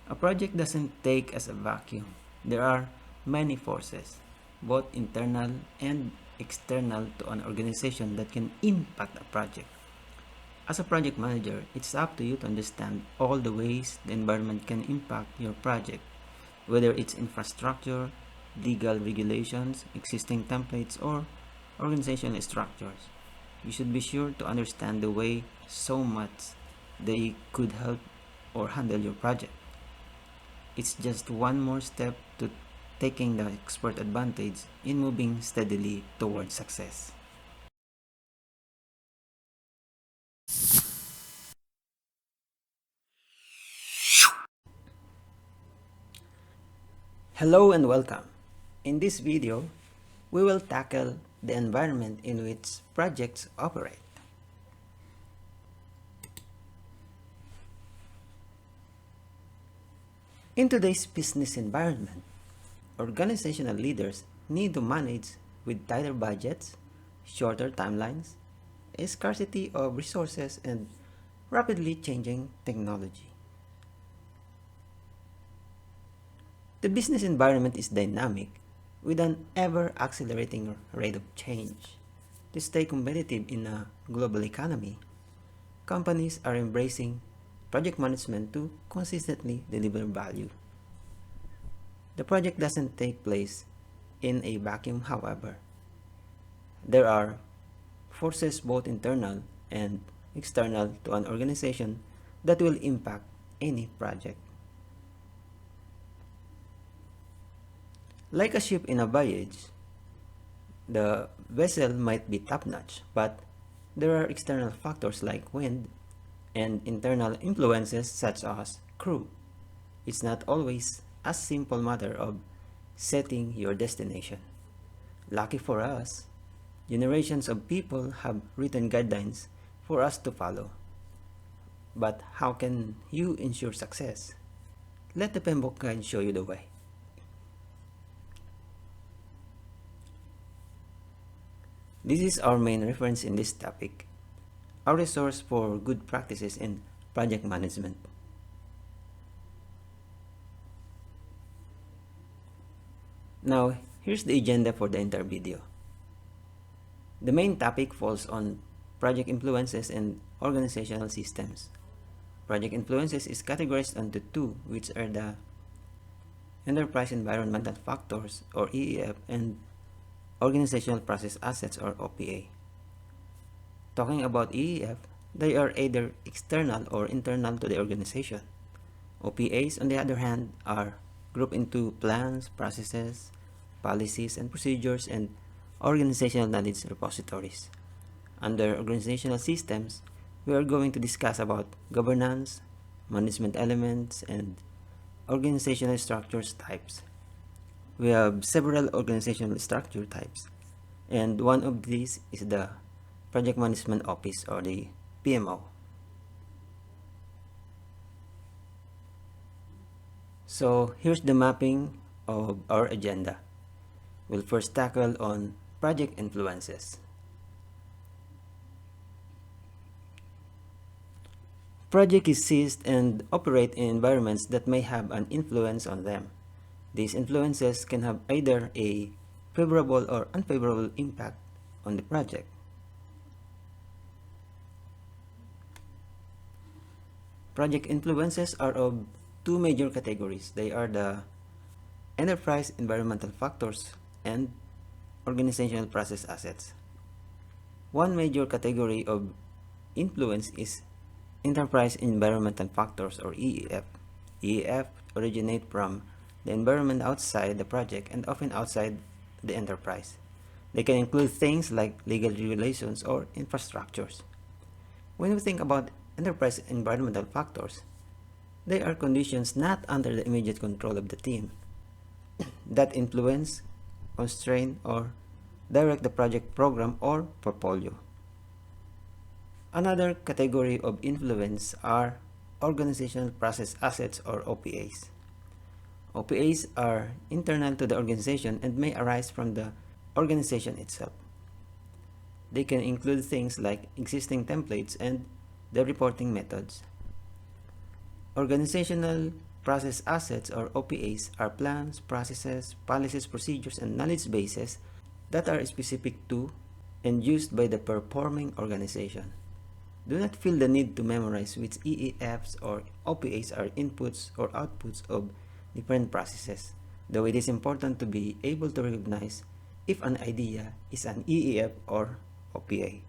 A project doesn't take as a vacuum. There are many forces, both internal and external to an organization that can impact a project. As a project manager, it's up to you to understand all the ways the environment can impact your project, whether it's infrastructure, legal regulations, existing templates, or organizational structures. You should be sure to understand the way so much they could help or handle your project. It's just one more step to taking the expert advantage in moving steadily towards success. Hello and welcome. In this video, we will tackle the environment in which projects operate. In today's business environment, organizational leaders need to manage with tighter budgets, shorter timelines, a scarcity of resources, and rapidly changing technology. The business environment is dynamic, with an ever-accelerating rate of change. To stay competitive in a global economy, companies are embracing project management to consistently deliver value. The project doesn't take place in a vacuum, however. There are forces both internal and external to an organization that will impact any project. Like a ship in a voyage, the vessel might be top-notch, but there are external factors like wind and internal influences such as crew. It's not always a simple matter of setting your destination. Lucky for us, generations of people have written guidelines for us to follow. But how can you ensure success? Let the PMBOK guide show you the way. This is our main reference in this topic, our resource for good practices in project management. Now, here's the agenda for the entire video. The main topic falls on project influences and organizational systems. Project influences is categorized into two, which are the enterprise environmental factors or EEF and organizational process assets or OPA. Talking about EEF, they are either external or internal to the organization. OPAs, on the other hand, are grouped into plans, processes, policies and procedures, and organizational knowledge repositories. Under organizational systems, we are going to discuss about governance, management elements, and organizational structures types. We have several organizational structure types, and one of these is the Project Management Office or the PMO. So here's the mapping of our agenda. We'll first tackle on project influences. Projects exist and operate in environments that may have an influence on them. These influences can have either a favorable or unfavorable impact on the project. Project influences are of two major categories. They are the enterprise environmental factors and organizational process assets. One major category of influence is enterprise environmental factors or EEF. EEF originate from the environment outside the project and often outside the enterprise. They can include things like legal regulations or infrastructures. When we think about enterprise environmental factors, they are conditions not under the immediate control of the team that influence, constrain, or direct the project program or portfolio. Another category of influence are organizational process assets or OPAs. OPAs are internal to the organization and may arise from the organization itself. They can include things like existing templates and the reporting methods. Organizational process assets or OPAs are plans, processes, policies, procedures, and knowledge bases that are specific to and used by the performing organization. Do not feel the need to memorize which EEFs or OPAs are inputs or outputs of different processes, though it is important to be able to recognize if an idea is an EEF or OPA.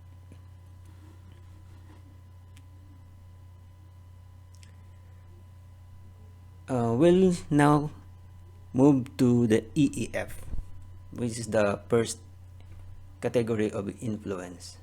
We'll now move to the EEF, which is the first category of influences.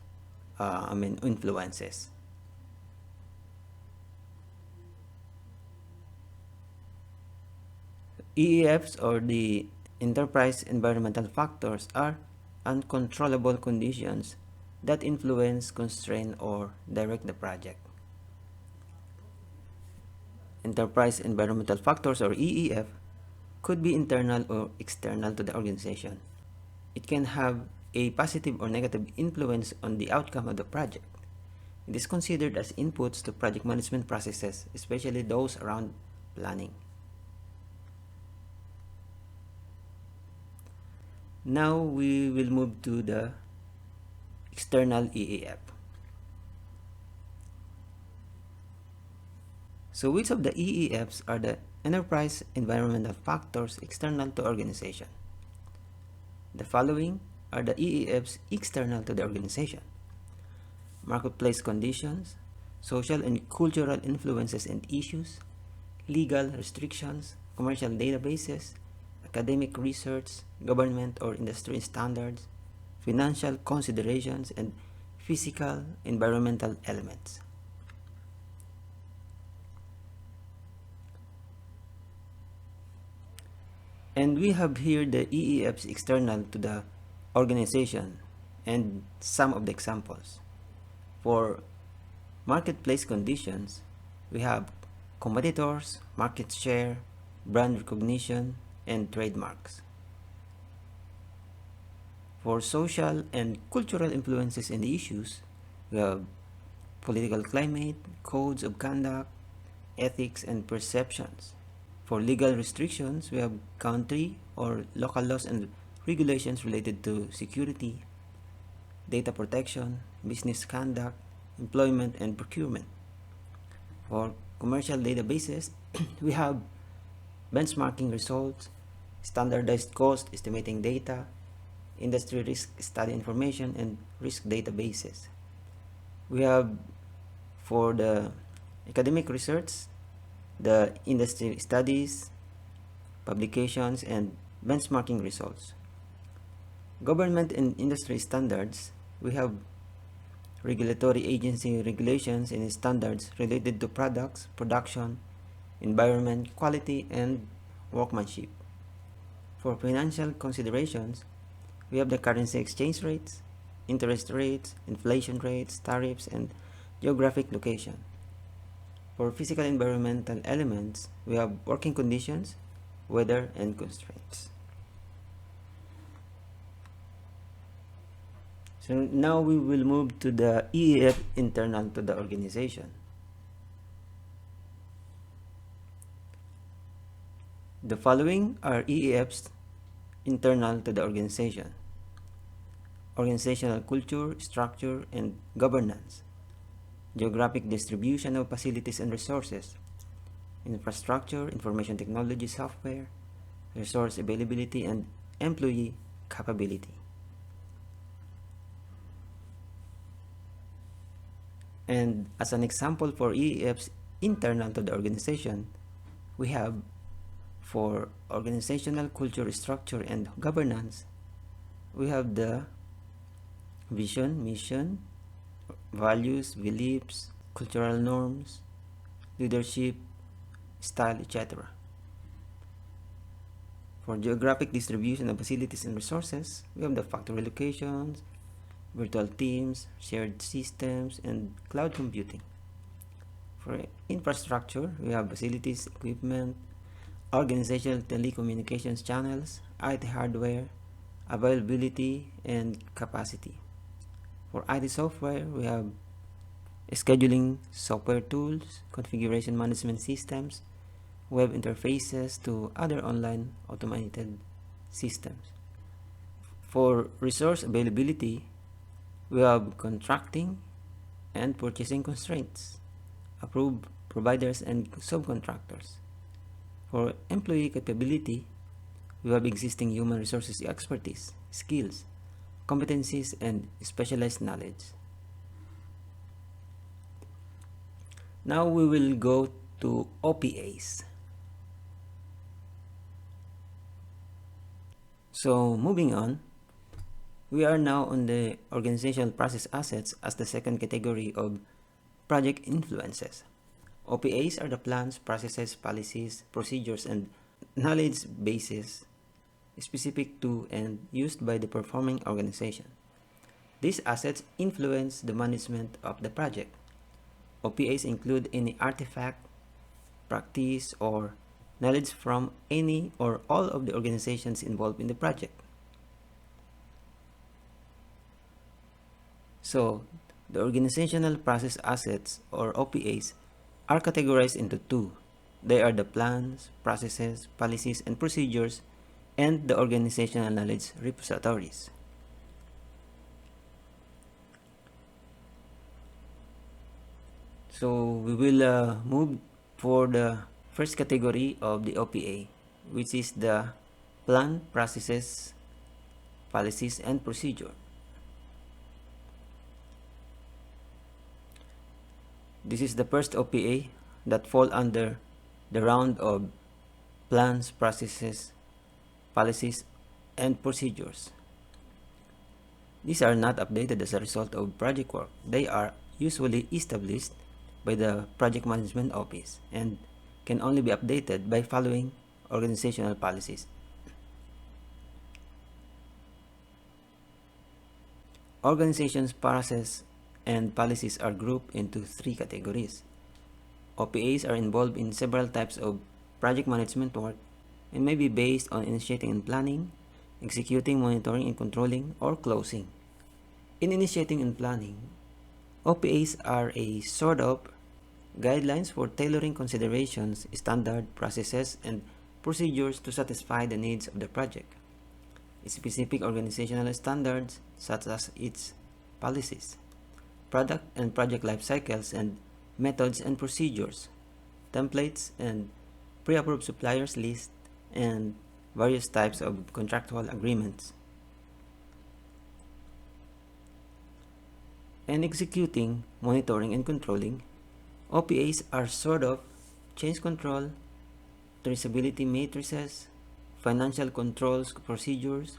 EEFs, or the enterprise environmental factors, are uncontrollable conditions that influence, constrain, or direct the project. Enterprise environmental factors, or EEF, could be internal or external to the organization. It can have a positive or negative influence on the outcome of the project. It is considered as inputs to project management processes, especially those around planning. Now we will move to the external EEF. So which of the EEFs are the enterprise environmental factors external to organization? The following are the EEFs external to the organization: marketplace conditions, social and cultural influences and issues, legal restrictions, commercial databases, academic research, government or industry standards, financial considerations, and physical environmental elements. And we have here the EEFs external to the organization and some of the examples. For marketplace conditions, we have competitors, market share, brand recognition, and trademarks. For social and cultural influences and issues, we have political climate, codes of conduct, ethics, and perceptions. For legal restrictions, we have country or local laws and regulations related to security, data protection, business conduct, employment, and procurement. For commercial databases, we have benchmarking results, standardized cost estimating data, industry risk study information, and risk databases. We have, for the academic research, the industry studies, publications, and benchmarking results. Government and industry standards, we have regulatory agency regulations and standards related to products, production, environment, quality, and workmanship. For financial considerations, we have the currency exchange rates, interest rates, inflation rates, tariffs, and geographic location. For physical environmental elements, we have working conditions, weather, and constraints. So now we will move to the EEF internal to the organization. The following are EEFs internal to the organization: organizational culture, structure, and governance, geographic distribution of facilities and resources, infrastructure, information technology, software, resource availability, and employee capability. And as an example for EEFs internal to the organization, we have, for organizational culture, structure, and governance, we have the vision, mission, values, beliefs, cultural norms, leadership, style, etc. For geographic distribution of facilities and resources, we have the factory locations, virtual teams, shared systems, and cloud computing. For infrastructure, we have facilities, equipment, organizational telecommunications channels, IT hardware, availability, and capacity. For IT software, we have scheduling software tools, configuration management systems, web interfaces to other online automated systems. For resource availability, we have contracting and purchasing constraints, approved providers and subcontractors. For employee capability, we have existing human resources expertise, skills, competencies, and specialized knowledge. Now we will go to OPAs. So moving on, we are now on the organizational process assets as the second category of project influences. OPAs are the plans, processes, policies, procedures, and knowledge bases specific to and used by the performing organization. These assets influence the management of the project. OPAs include any artifact, practice, or knowledge from any or all of the organizations involved in the project. So, the organizational process assets or OPAs are categorized into two. They are the plans, processes, policies, and procedures, and the organizational knowledge repositories. So we will move for the first category of the OPA, which is the plan, processes, policies, and procedure. This is the first OPA that fall under the round of plans, processes, policies, and procedures. These are not updated as a result of project work. They are usually established by the project management office and can only be updated by following organizational policies. Organizations' process and policies are grouped into three categories. OPAs are involved in several types of project management work and may be based on initiating and planning, executing, monitoring and controlling, or closing. In initiating and planning, OPAs are a sort of guidelines for tailoring considerations, standard processes, and procedures to satisfy the needs of the project. Specific organizational standards such as its policies, product and project life cycles, and methods and procedures, templates and pre-approved suppliers list, and various types of contractual agreements. And executing, monitoring, and controlling, OPAs are sort of change control, traceability matrices, financial controls procedures,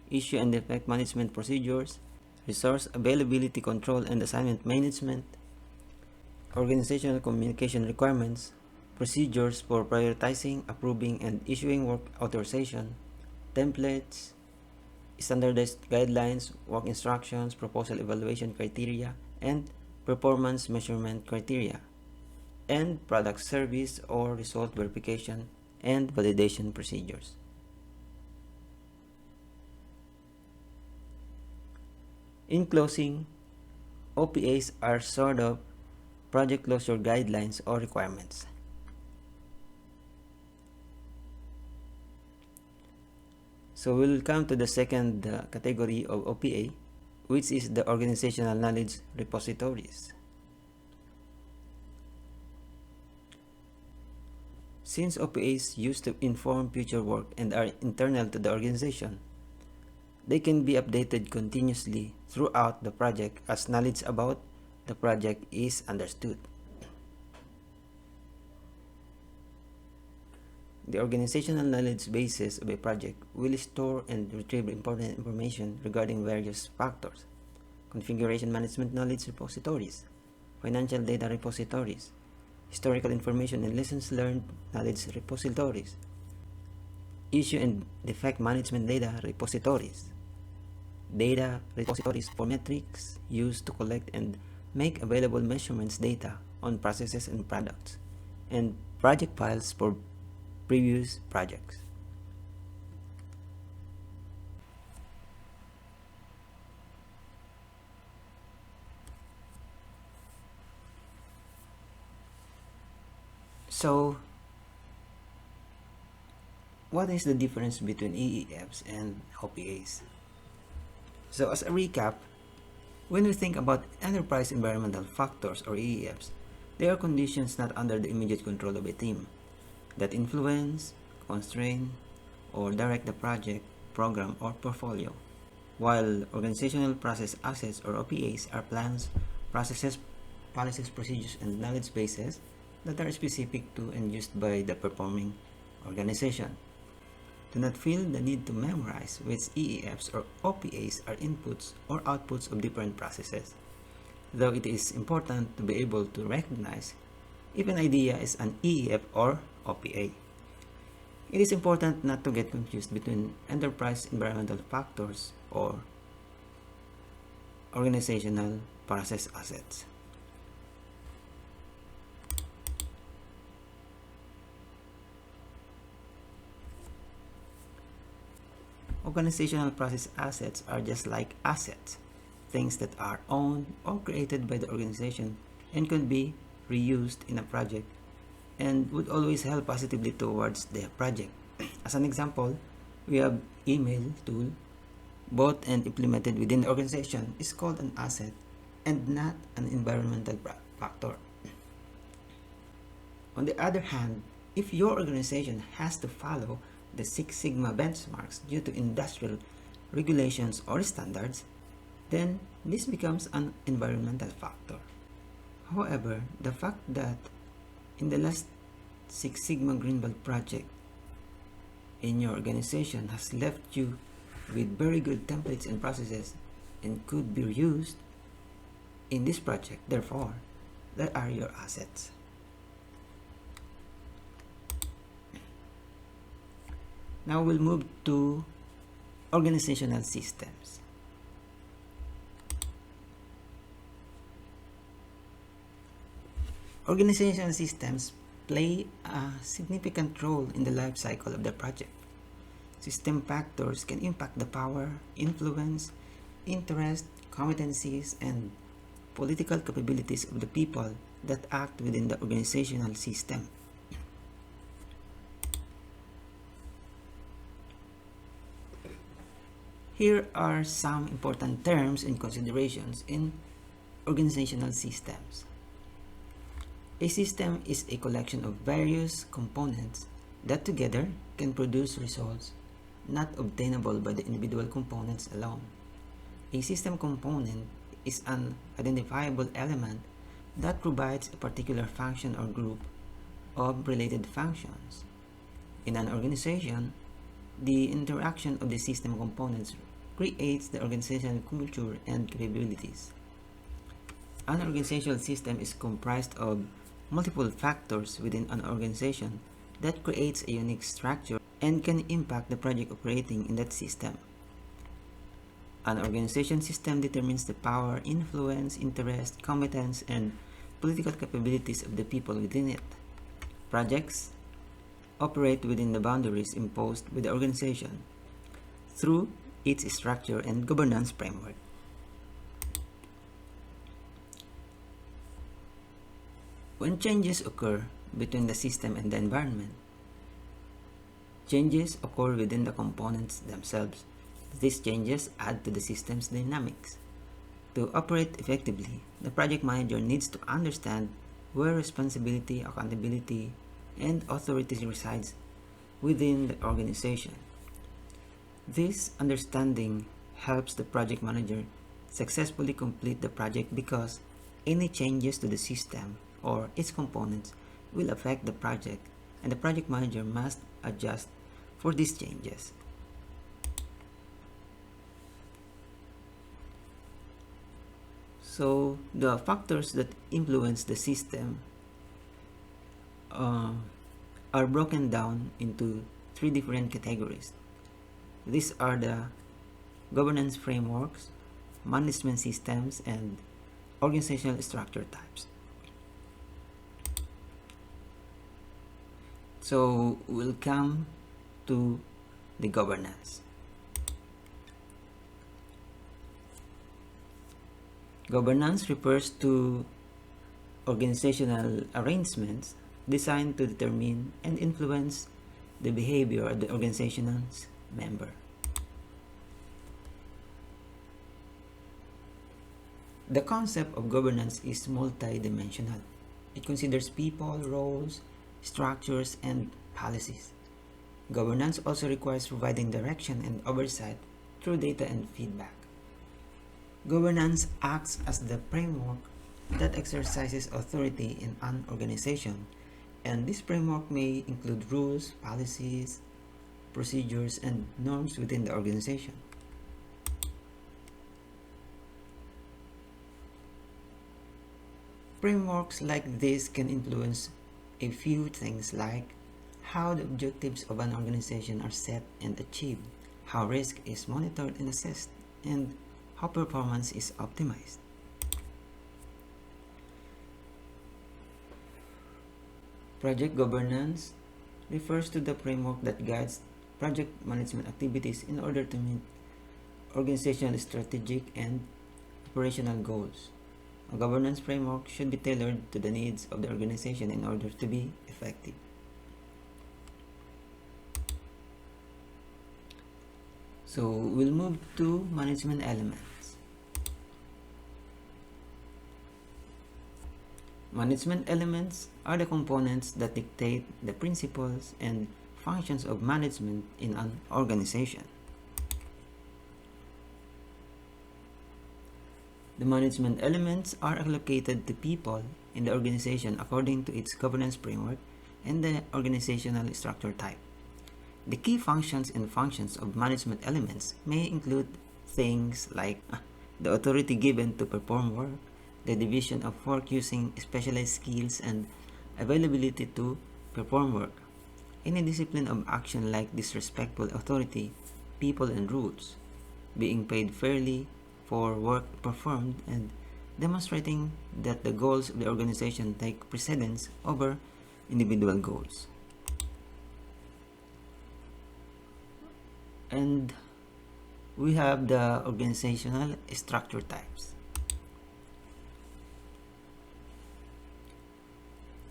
issue and defect management procedures, resource availability control and assignment management, organizational communication requirements, procedures for prioritizing, approving, and issuing work authorization, templates, standardized guidelines, work instructions, proposal evaluation criteria, and performance measurement criteria, and product service or result verification and validation procedures. In closing, OPAs are sort of project closure guidelines or requirements. So we'll come to the second category of OPA, which is the organizational knowledge repositories. Since OPAs used to inform future work and are internal to the organization, they can be updated continuously throughout the project as knowledge about the project is understood. The organizational knowledge bases of a project will store and retrieve important information regarding various factors: configuration management knowledge repositories, financial data repositories, historical information and lessons learned knowledge repositories, issue and defect management data repositories, data repositories for metrics used to collect and make available measurements data on processes and products, and project files for previous projects. So, what is the difference between EEFs and OPAs? So as a recap, when we think about enterprise environmental factors or EEFs, they are conditions not under the immediate control of a team that influence, constrain, or direct the project, program, or portfolio. While organizational process assets or OPAs are plans, processes, policies, procedures, and knowledge bases that are specific to and used by the performing organization. Do not feel the need to memorize which EEFs or OPAs are inputs or outputs of different processes, though it is important to be able to recognize if an idea is an EEF or OPA. It is important not to get confused between enterprise environmental factors or organizational process assets. Organizational process assets are just like assets, things that are owned or created by the organization and could be reused in a project and would always help positively towards the project. As an example, we have email tool, bought and implemented within the organization is called an asset and not an environmental factor. On the other hand, if your organization has to follow the Six Sigma benchmarks due to industrial regulations or standards, then this becomes an environmental factor. However, the fact that in the last Six Sigma Green Belt project in your organization has left you with very good templates and processes and could be used in this project, therefore, that are your assets. Now we'll move to organizational systems. Organizational systems play a significant role in the life cycle of the project. System factors can impact the power, influence, interest, competencies, and political capabilities of the people that act within the organizational system. Here are some important terms and considerations in organizational systems. A system is a collection of various components that together can produce results not obtainable by the individual components alone. A system component is an identifiable element that provides a particular function or group of related functions. In an organization, the interaction of the system components creates the organizational culture and capabilities. An organizational system is comprised of multiple factors within an organization that creates a unique structure and can impact the project operating in that system. An organization system determines the power, influence, interest, competence, and political capabilities of the people within it. Projects operate within the boundaries imposed by the organization through its structure and governance framework. When changes occur between the system and the environment, changes occur within the components themselves. These changes add to the system's dynamics. To operate effectively, the project manager needs to understand where responsibility, accountability, and authority resides within the organization. This understanding helps the project manager successfully complete the project because any changes to the system or its components will affect the project, and the project manager must adjust for these changes. So the factors that influence the system are broken down into three different categories. These are the governance frameworks, management systems, and organizational structure types. So we'll come to the governance. Governance refers to organizational arrangements designed to determine and influence the behavior of the organization's member. The concept of governance is multi-dimensional. It considers people, roles, structures, and policies. Governance also requires providing direction and oversight through data and feedback. Governance acts as the framework that exercises authority in an organization, and this framework may include rules, policies, procedures, and norms within the organization. Frameworks like this can influence a few things like how the objectives of an organization are set and achieved, how risk is monitored and assessed, and how performance is optimized. Project governance refers to the framework that guides project management activities in order to meet organizational strategic and operational goals. A governance framework should be tailored to the needs of the organization in order to be effective. So we'll move to management elements. Management elements are the components that dictate the principles and functions of management in an organization. The management elements are allocated to people in the organization according to its governance framework and the organizational structure type. The key functions and functions of management elements may include things like the authority given to perform work, the division of work using specialized skills and availability to perform work, any discipline of action like disrespectful authority, people and rules, being paid fairly for work performed, and demonstrating that the goals of the organization take precedence over individual goals. And we have the organizational structure types.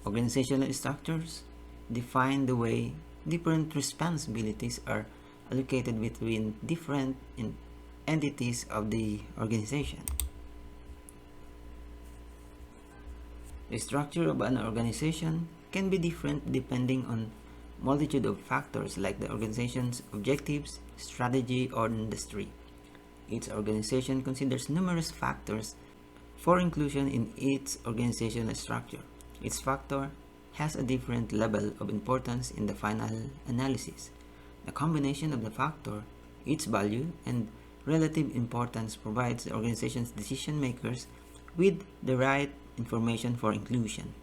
Organizational structures define the way different responsibilities are allocated between different entities of the organization. The structure of an organization can be different depending on multitude of factors like the organization's objectives, strategy, or industry. Each organization considers numerous factors for inclusion in its organizational structure. Each factor has a different level of importance in the final analysis. The combination of the factor, its value, and relative importance provides the organization's decision makers with the right information for inclusion.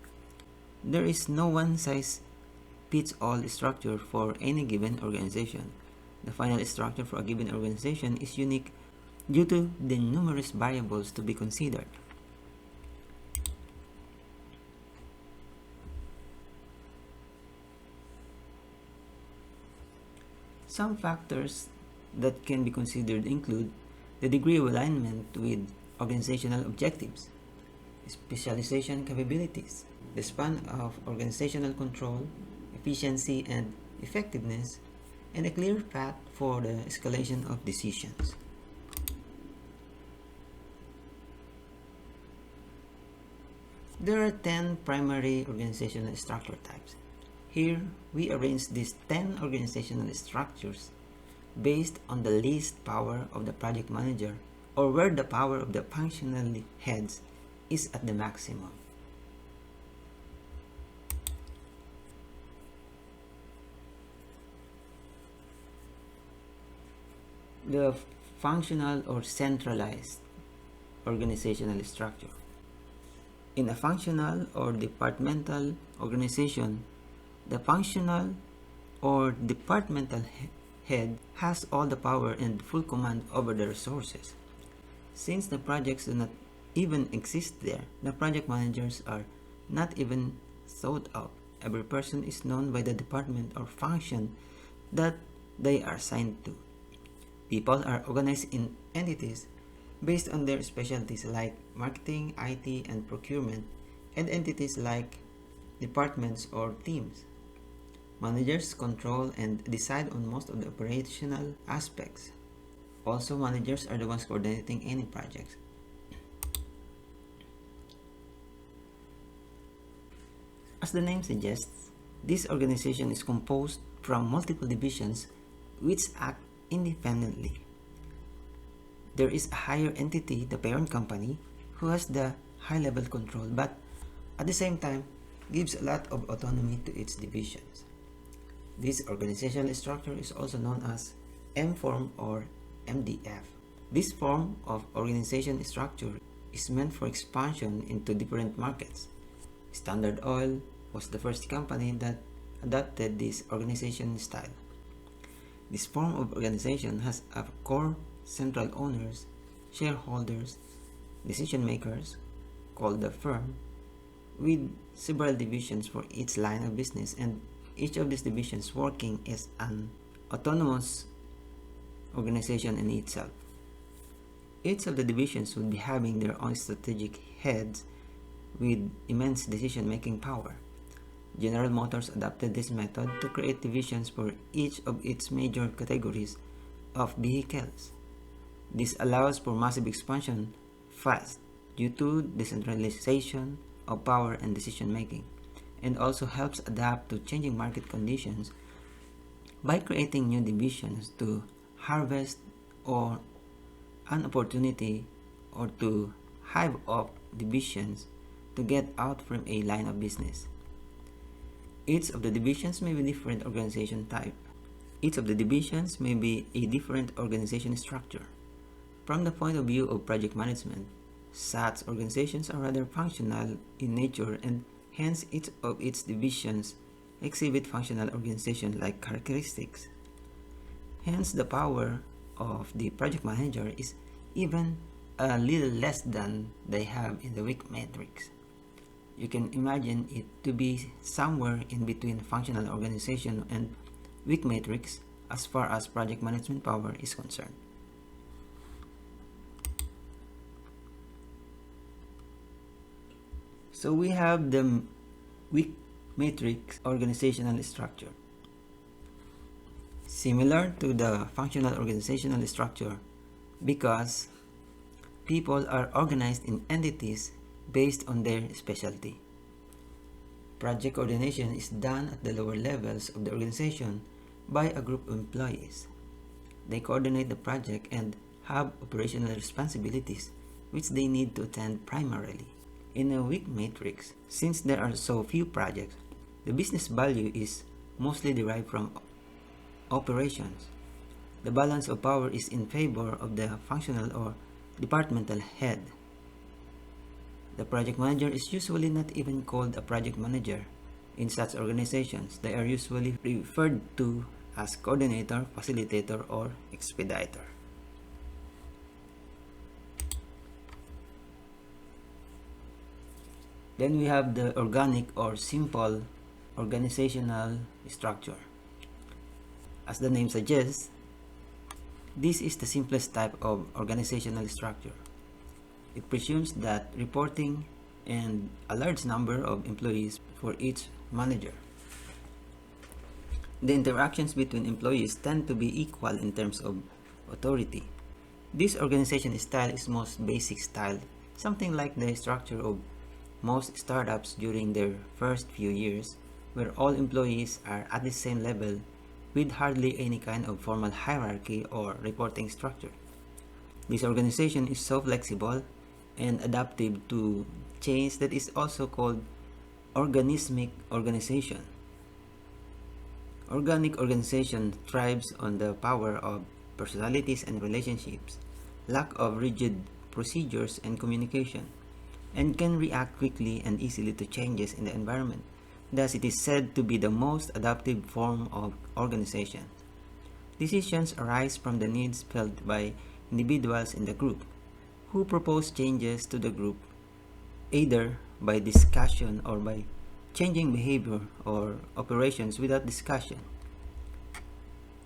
There is no one-size-fits-all structure for any given organization. The final structure for a given organization is unique due to the numerous variables to be considered. Some factors that can be considered include the degree of alignment with organizational objectives, specialization capabilities, the span of organizational control, efficiency and effectiveness, and a clear path for the escalation of decisions. There are 10 primary organizational structure types. Here, we arrange these 10 organizational structures based on the least power of the project manager or where the power of the functional heads is at the maximum. The functional or centralized organizational structure. In a functional or departmental organization, the functional or departmental head has all the power and full command over the resources. Since the projects do not even exist there, the project managers are not even thought of. Every person is known by the department or function that they are assigned to. People are organized in entities based on their specialties like marketing, IT, and procurement, and entities like departments or teams. Managers control and decide on most of the operational aspects. Also, managers are the ones coordinating any projects. As the name suggests, this organization is composed from multiple divisions which act independently. There is a higher entity, the parent company, who has the high-level control but at the same time gives a lot of autonomy to its divisions. This organizational structure is also known as M-form or MDF. This form of organization structure is meant for expansion into different markets. Standard Oil was the first company that adopted this organization style. This form of organization has a core central owners, shareholders, decision makers, called the firm, with several divisions for each line of business, and each of these divisions working as an autonomous organization in itself. Each of the divisions would be having their own strategic heads with immense decision-making power. General Motors adopted this method to create divisions for each of its major categories of vehicles. This allows for massive expansion fast due to decentralization of power and decision-making, and also helps adapt to changing market conditions by creating new divisions to harvest or an opportunity or to hive off divisions to get out from a line of business. Each of the divisions may be different organization type. Each of the divisions may be a different organization structure. From the point of view of project management, such organizations are rather functional in nature, and hence each of its divisions exhibit functional organization-like characteristics. Hence, the power of the project manager is even a little less than they have in the weak matrix. You can imagine it to be somewhere in between functional organization and weak matrix as far as project management power is concerned. So we have the weak matrix organizational structure. Similar to the functional organizational structure, because people are organized in entities based on their specialty. Project coordination is done at the lower levels of the organization by a group of employees. They coordinate the project and have operational responsibilities which they need to attend primarily. In a weak matrix, since there are so few projects, the business value is mostly derived from operations. The balance of power is in favor of the functional or departmental head. The project manager is usually not even called a project manager. In such organizations, they are usually referred to as coordinator, facilitator, or expediter. Then we have the organic or simple organizational structure. As the name suggests, this is the simplest type of organizational structure. It presumes that reporting and a large number of employees for each manager. The interactions between employees tend to be equal in terms of authority. This organization style is most basic style, something like the structure of most startups during their first few years, where all employees are at the same level with hardly any kind of formal hierarchy or reporting structure. This organization is so flexible and adaptive to change that is also called organismic organization. Organic organization thrives on the power of personalities and relationships, lack of rigid procedures and communication, and can react quickly and easily to changes in the environment. Thus, it is said to be the most adaptive form of organization. Decisions arise from the needs felt by individuals in the group, who propose changes to the group, either by discussion or by changing behavior or operations without discussion.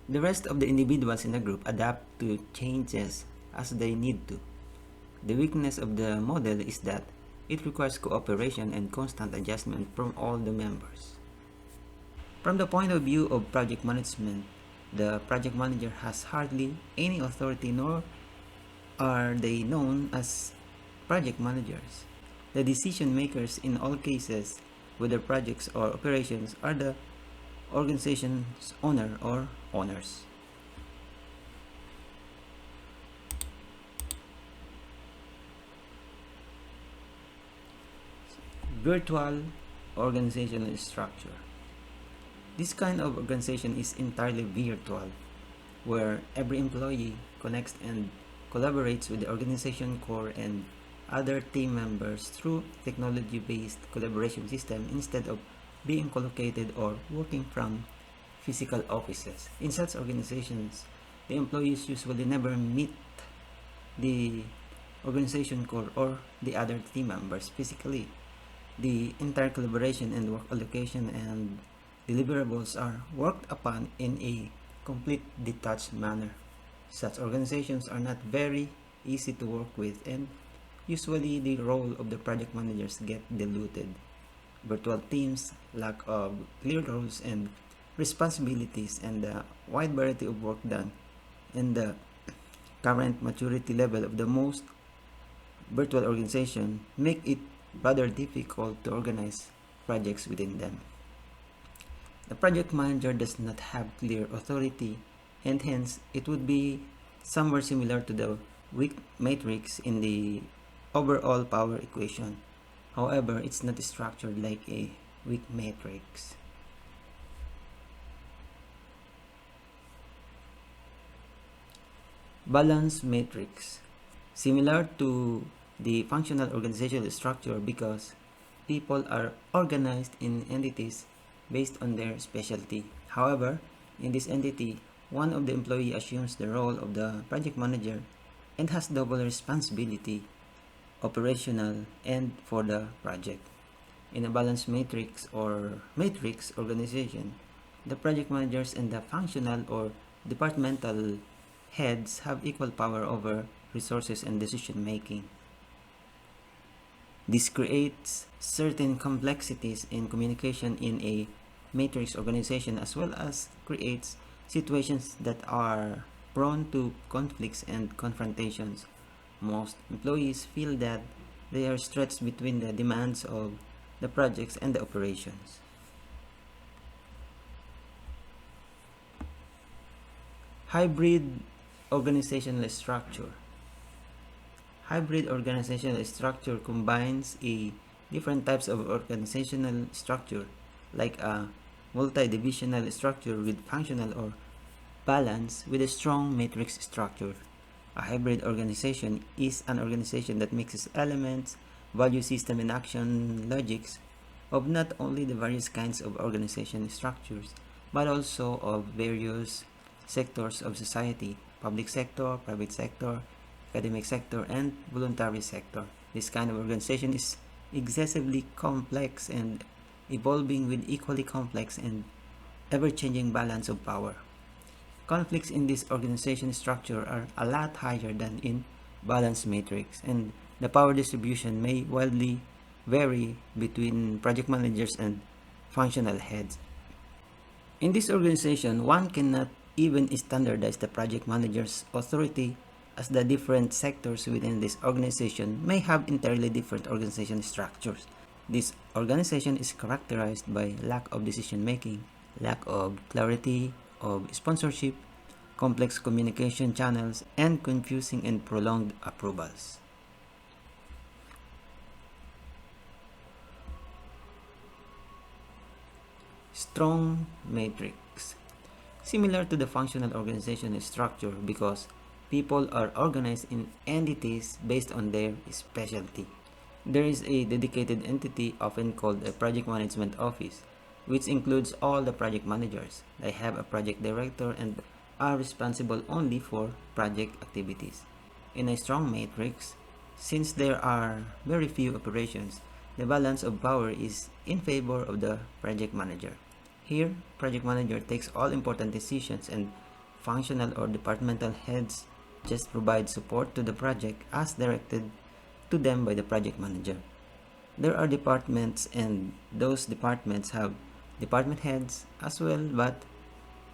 The rest of the individuals in the group adapt to changes as they need to. The weakness of the model is that it requires cooperation and constant adjustment from all the members. From the point of view of project management, the project manager has hardly any authority, nor are they known as project managers. The decision makers in all cases, whether projects or operations, are the organization's owner or owners. Virtual organizational structure. This kind of organization is entirely virtual, where every employee connects and collaborates with the organization core and other team members through technology-based collaboration system instead of being collocated or working from physical offices. In such organizations, the employees usually never meet the organization core or the other team members physically. The entire collaboration and work allocation and deliverables are worked upon in a complete detached manner. Such organizations are not very easy to work with, and usually the role of the project managers get diluted. Virtual teams lack of clear roles and responsibilities, and the wide variety of work done, and the current maturity level of the most virtual organization make it rather difficult to organize projects within them. The project manager does not have clear authority, and hence it would be somewhere similar to the weak matrix in the overall power equation. However, it's not structured like a weak matrix. Balance matrix. Similar to the functional organizational structure because people are organized in entities based on their specialty. However, in this entity, one of the employee assumes the role of the project manager and has double responsibility, operational and for the project. In a balanced matrix or matrix organization, the project managers and the functional or departmental heads have equal power over resources and decision making. This creates certain complexities in communication in a matrix organization, as well as creates situations that are prone to conflicts and confrontations. Most employees feel that they are stretched between the demands of the projects and the operations. Hybrid organizational structure. Hybrid organizational structure combines a different types of organizational structure, like a multi-divisional structure with functional or balance with a strong matrix structure. A hybrid organization is an organization that mixes elements, value system, and action logics of not only the various kinds of organization structures, but also of various sectors of society: public sector, private sector, academic sector, and voluntary sector. This kind of organization is excessively complex and evolving with equally complex and ever-changing balance of power. Conflicts in this organization structure are a lot higher than in balanced matrix, and the power distribution may wildly vary between project managers and functional heads. In this organization, one cannot even standardize the project manager's authority, as the different sectors within this organization may have entirely different organization structures. This organization is characterized by lack of decision making, lack of clarity of sponsorship, complex communication channels, and confusing and prolonged approvals. Strong matrix. Similar to the functional organization structure because people are organized in entities based on their specialty. There is a dedicated entity often called a project management office, which includes all the project managers. They have a project director and are responsible only for project activities. In a strong matrix, since there are very few operations, the balance of power is in favor of the project manager. Here, project manager takes all important decisions and functional or departmental heads just provide support to the project as directed to them by the project manager. There are departments, and those departments have department heads as well, but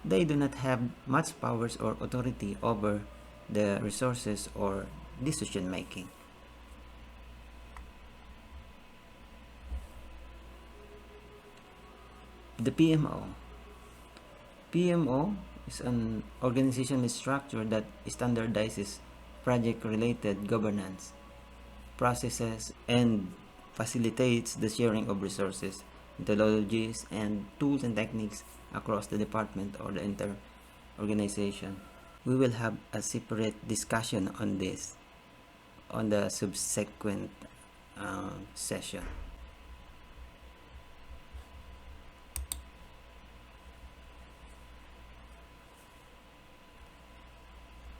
they do not have much powers or authority over the resources or decision making. The PMO. PMO is an organizational structure that standardizes project-related governance, processes, and facilitates the sharing of resources, methodologies, and tools and techniques across the department or the entire organization. We will have a separate discussion on this on the subsequent session.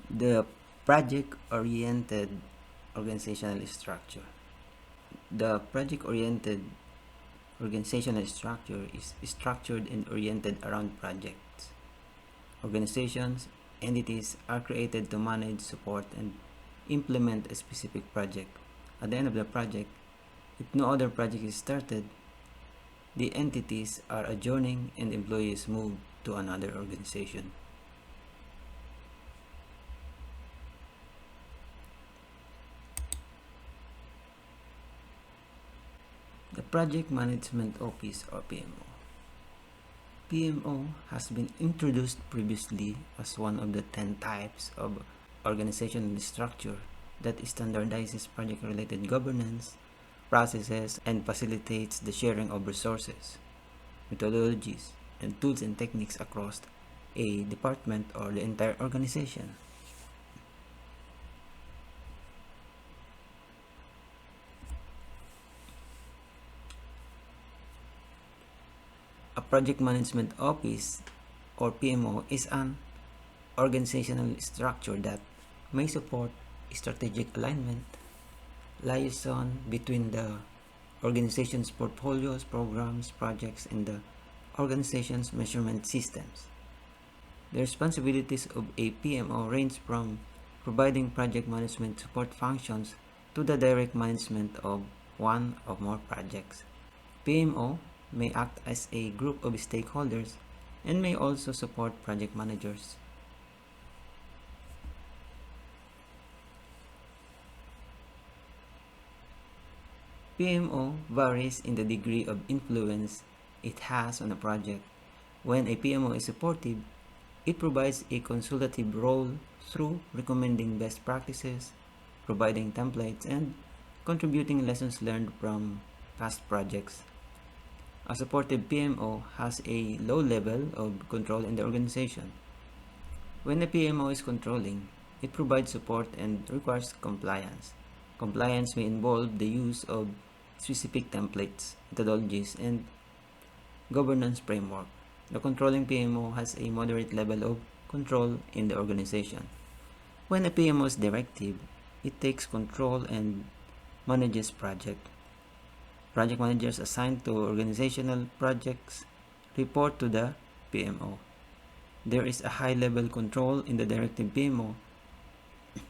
The project-oriented organizational structure. The project-oriented organizational structure is structured and oriented around projects. Organizations, entities are created to manage, support, and implement a specific project. At the end of the project, if no other project is started, the entities are adjourning and employees move to another organization. The Project Management Office or PMO. PMO has been introduced previously as one of the 10 types of organizational structure that standardizes project-related governance, processes, and facilitates the sharing of resources, methodologies, and tools and techniques across a department or the entire organization. A project management office or PMO is an organizational structure that may support strategic alignment, liaison between the organization's portfolios, programs, projects, and the organization's measurement systems. The responsibilities of a PMO range from providing project management support functions to the direct management of one or more projects. PMO may act as a group of stakeholders and may also support project managers. PMO varies in the degree of influence it has on a project. When a PMO is supportive, it provides a consultative role through recommending best practices, providing templates, and contributing lessons learned from past projects. A supportive PMO has a low level of control in the organization. When a PMO is controlling, it provides support and requires compliance. Compliance may involve the use of specific templates, methodologies, and governance framework. The controlling PMO has a moderate level of control in the organization. When a PMO is directive, it takes control and manages project. Project managers assigned to organizational projects report to the PMO. There is a high-level control in the directive PMO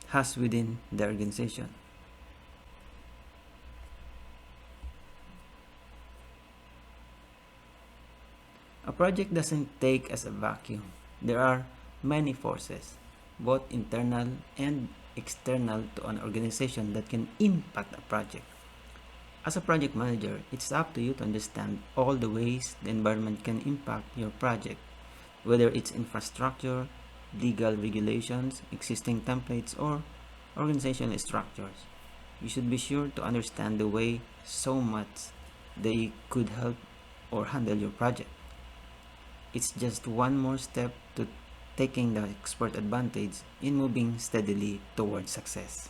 has within the organization. A project doesn't take as a vacuum. There are many forces, both internal and external to an organization that can impact a project. As a project manager, it's up to you to understand all the ways the environment can impact your project, whether it's infrastructure, legal regulations, existing templates, or organizational structures. You should be sure to understand the way so much they could help or handle your project. It's just one more step to taking the expert advantage in moving steadily towards success.